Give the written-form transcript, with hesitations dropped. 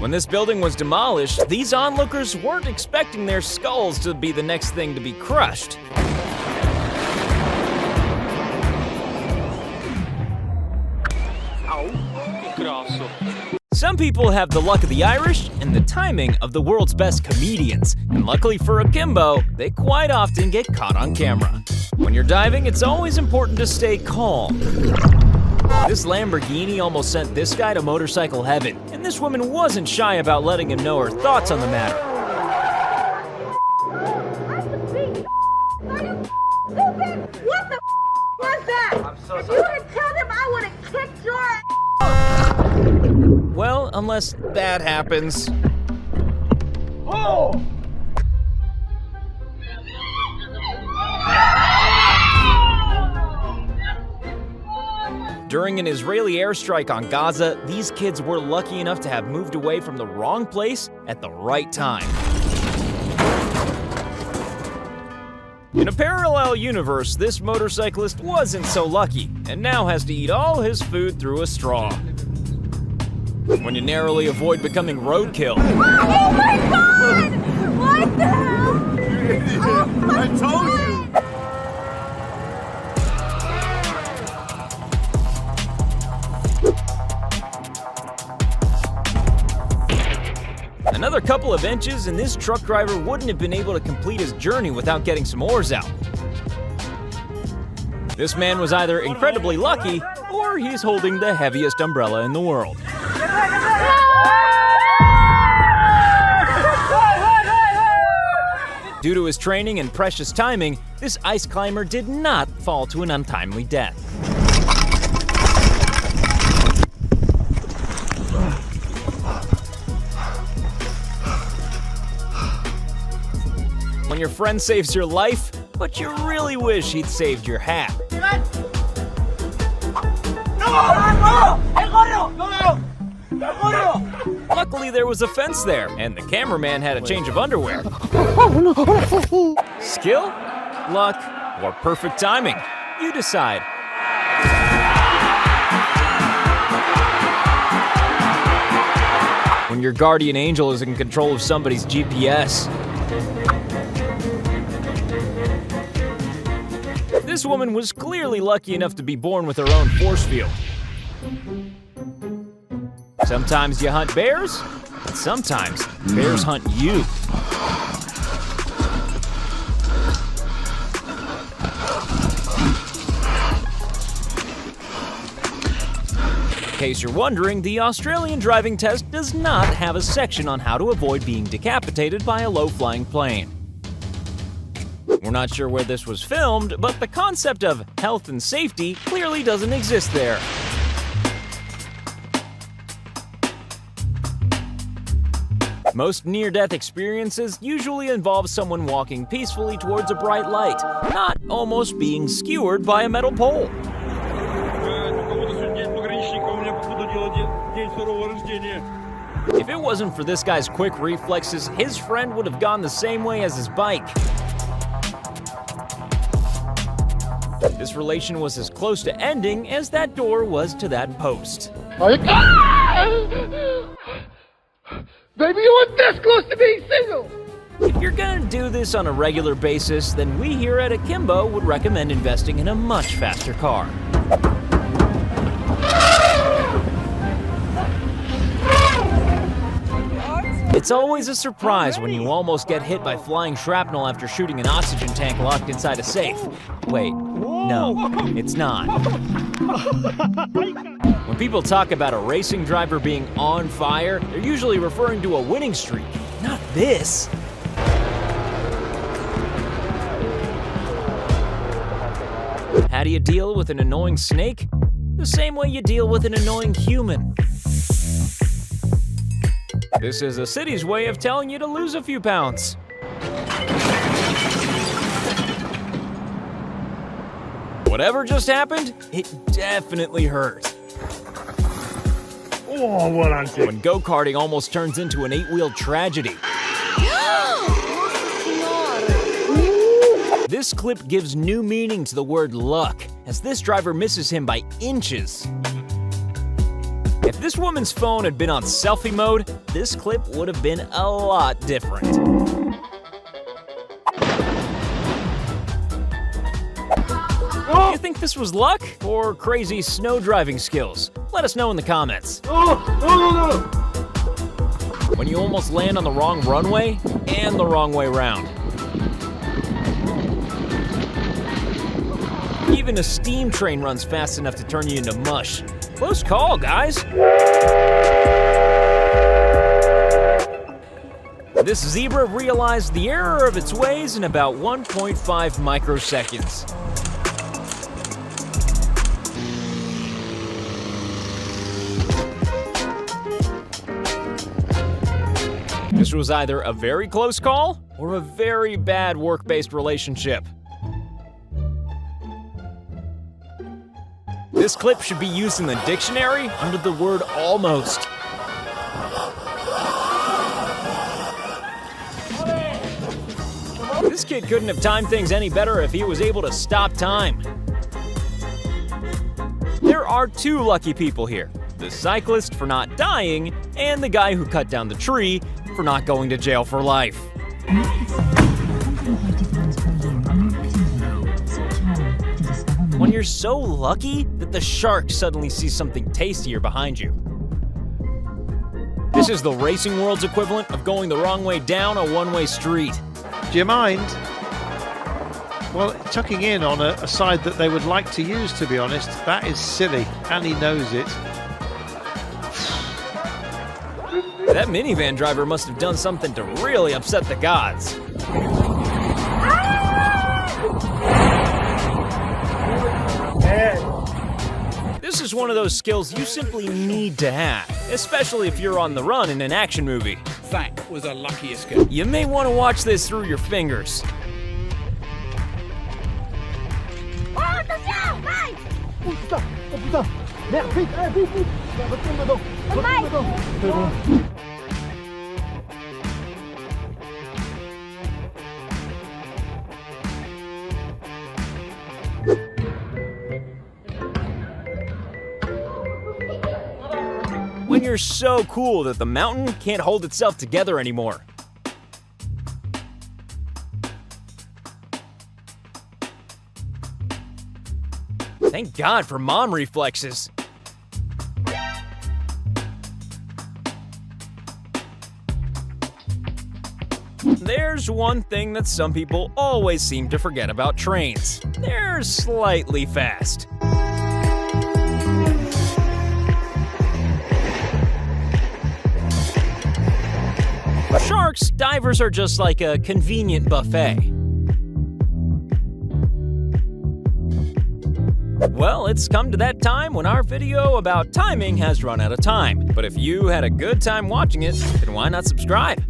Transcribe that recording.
When this building was demolished, these onlookers weren't expecting their skulls to be the next thing to be crushed. Some people have the luck of the Irish and the timing of the world's best comedians, and luckily for Akimbo, they quite often get caught on camera. When you're diving, it's always important to stay calm. This Lamborghini almost sent this guy to motorcycle heaven, and this woman wasn't shy about letting him know her thoughts on the matter. What the was that? I'm so If sorry. you had told him, I would have kicked your ass. Well, unless that happens. Oh! During an Israeli airstrike on Gaza, these kids were lucky enough to have moved away from the wrong place at the right time. In a parallel universe, this motorcyclist wasn't so lucky, and now has to eat all his food through a straw. When you narrowly avoid becoming roadkill. Oh my god! What the hell? I told you! Another couple of inches and this truck driver wouldn't have been able to complete his journey without getting some oars out. This man was either incredibly lucky, or he's holding the heaviest umbrella in the world. Due to his training and precious timing, this ice climber did not fall to an untimely death. When your friend saves your life, but you really wish he'd saved your hat. Luckily, there was a fence there, and the cameraman had a change of underwear. Skill, luck, or perfect timing? You decide. When your guardian angel is in control of somebody's GPS. This woman was clearly lucky enough to be born with her own force field. Sometimes you hunt bears, and sometimes bears hunt you. In case you're wondering, the Australian driving test does not have a section on how to avoid being decapitated by a low-flying plane. We're not sure where this was filmed, but the concept of health and safety clearly doesn't exist there. Most near-death experiences usually involve someone walking peacefully towards a bright light, not almost being skewered by a metal pole. If it wasn't for this guy's quick reflexes, his friend would have gone the same way as his bike. This relation was as close to ending as that door was to that post. Baby, you were this close to being single! If you're gonna do this on a regular basis, then we here at Akimbo would recommend investing in a much faster car. It's always a surprise when you almost get hit by flying shrapnel after shooting an oxygen tank locked inside a safe. Wait, no, it's not. When people talk about a racing driver being on fire, they're usually referring to a winning streak, not this. How do you deal with an annoying snake? The same way you deal with an annoying human. This is a city's way of telling you to lose a few pounds. Whatever just happened, it definitely hurt. When go-karting almost turns into an 8-wheel tragedy. This clip gives new meaning to the word luck, as this driver misses him by inches. If this woman's phone had been on selfie mode, this clip would have been a lot different. Do you think this was luck or crazy snow driving skills? Let us know in the comments. When you almost land on the wrong runway and the wrong way round. Even a steam train runs fast enough to turn you into mush. Close call, guys. This zebra realized the error of its ways in about 1.5 microseconds. This was either a very close call or a very bad work-based relationship. This clip should be used in the dictionary under the word almost. This kid couldn't have timed things any better if he was able to stop time. There are two lucky people here. The cyclist for not dying, and the guy who cut down the tree for not going to jail for life. When you're so lucky that the shark suddenly sees something tastier behind you. This is the racing world's equivalent of going the wrong way down a one-way street. Do you mind? Well, tucking in on a side that they would like to use, to be honest, that is silly, and he knows it. That minivan driver must have done something to really upset the gods. This is one of those skills you simply need to have, especially if you're on the run in an action movie. That was a lucky escape. You may want to watch this through your fingers. When you're so cool that the mountain can't hold itself together anymore. Thank God for mom reflexes. There's one thing that some people always seem to forget about trains. They're slightly fast. For sharks, divers are just like a convenient buffet. Well, it's come to that time when our video about timing has run out of time. But if you had a good time watching it, then why not subscribe?